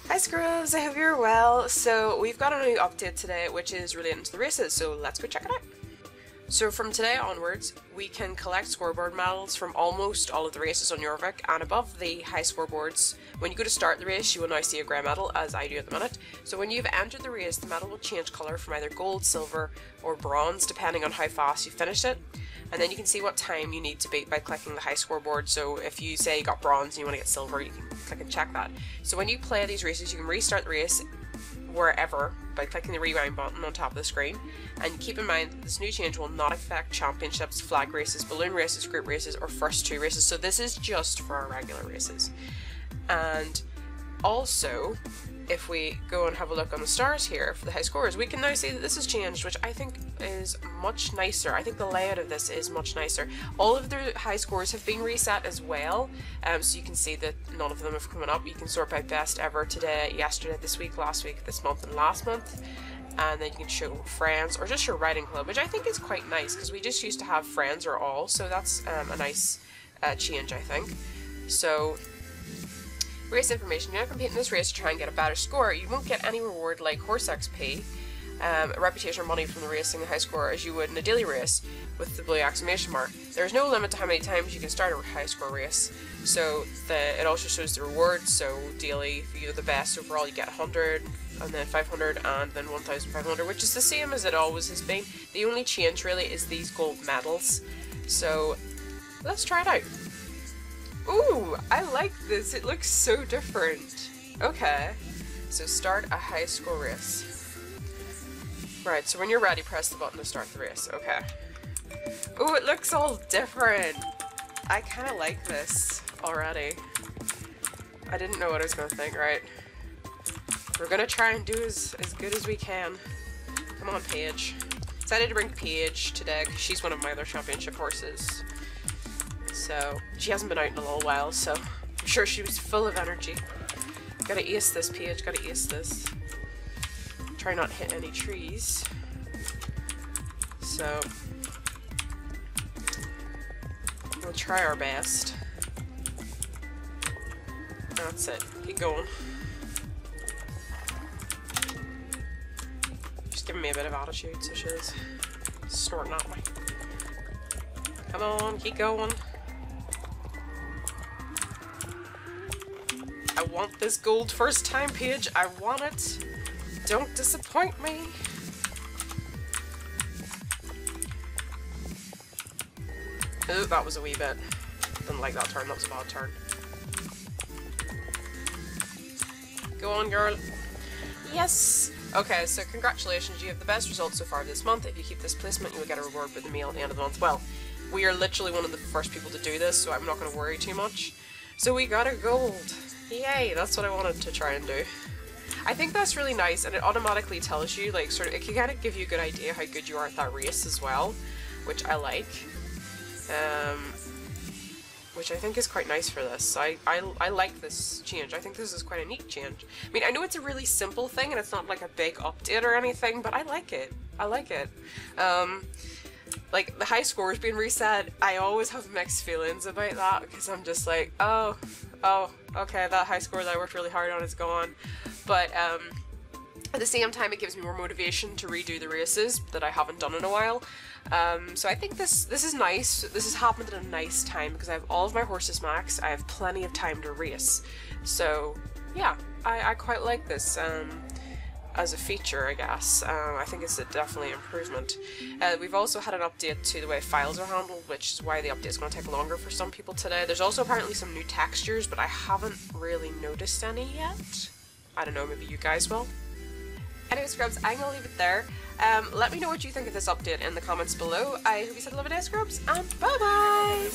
Hi Scrubs, I hope you're well. So we've got a new update today which is relating to the races, so let's go check it out. So from today onwards, we can collect scoreboard medals from almost all of the races on Jorvik, and above the high scoreboards, when you go to start the race, you will now see a grey medal, as I do at the minute. So when you've entered the race, the medal will change colour from either gold, silver, or bronze, depending on how fast you finish it. And then you can see what time you need to beat by clicking the high scoreboard. So if you say you got bronze and you want to get silver, you can click and check that. So when you play these races, you can restart the race wherever by clicking the rewind button on top of the screen. And keep in mind that this new change will not affect championships, flag races, balloon races, group races, or first two races. So this is just for our regular races. And also, if we go and have a look on the stars here for the high scores, we can now see that this has changed, which I think is much nicer. I think the layout of this is much nicer. All of the high scores have been reset as well, so you can see that none of them have come up. You can sort by best ever, today, yesterday, this week, last week, this month, and last month. And then you can show friends or just your riding club, which I think is quite nice because we just used to have friends or all, so that's a nice change, I think. So race information. You're not competing in this race to try and get a better score. You won't get any reward like horse XP, reputation or money from the racing the high score as you would in a daily race with the blue exclamation mark. There's no limit to how many times you can start a high score race. So it also shows the rewards. So daily, if you're the best overall, you get 100, and then 500, and then 1,500, which is the same as it always has been. The only change really is these gold medals. So let's try it out. Ooh, I like this. It looks so different. Okay, so start a high score race. Right, so when you're ready, press the button to start the race. Okay. Ooh, it looks all different. I kind of like this already. I didn't know what I was going to think. Right. We're going to try and do as good as we can. Come on, Paige. Decided to bring Paige today because she's one of my other championship horses. So, she hasn't been out in a little while, so I'm sure she was full of energy. Gotta ace this, Paige, gotta ace this. Try not to hit any trees. So, we'll try our best. That's it, keep going. She's giving me a bit of attitude, so she's snorting at me. Come on, keep going. I want this gold first time, Paige. I want it. Don't disappoint me. Ooh, that was a wee bit. Didn't like that turn. That was a bad turn. Go on, girl. Yes! Okay, so congratulations. You have the best results so far this month. If you keep this placement, you will get a reward with the meal at the end of the month. Well, we are literally one of the first people to do this, so I'm not going to worry too much. So we got a gold. Yay, that's what I wanted to try and do. I think that's really nice, and it automatically tells you, like, sort of, it can kind of give you a good idea how good you are at that race as well, which I like. Which I think is quite nice for this. I like this change. I think this is quite a neat change. I mean, I know it's a really simple thing, and it's not like a big update or anything, but I like it. I like it. Like, the high scores being reset, I always have mixed feelings about that, because I'm just like, oh, okay, that high score that I worked really hard on is gone. But at the same time, it gives me more motivation to redo the races that I haven't done in a while. So I think this is nice. This has happened at a nice time because I have all of my horses max. I have plenty of time to race. So yeah, I quite like this as a feature, I guess. I think it's definitely an improvement. We've also had an update to the way files are handled, which is why the update is going to take longer for some people today. There's also apparently some new textures, but I haven't really noticed any yet. I don't know, maybe you guys will. Anyway, Scrubs, I'm going to leave it there. Let me know what you think of this update in the comments below. I hope you had a lovely day, Scrubs, and bye-bye!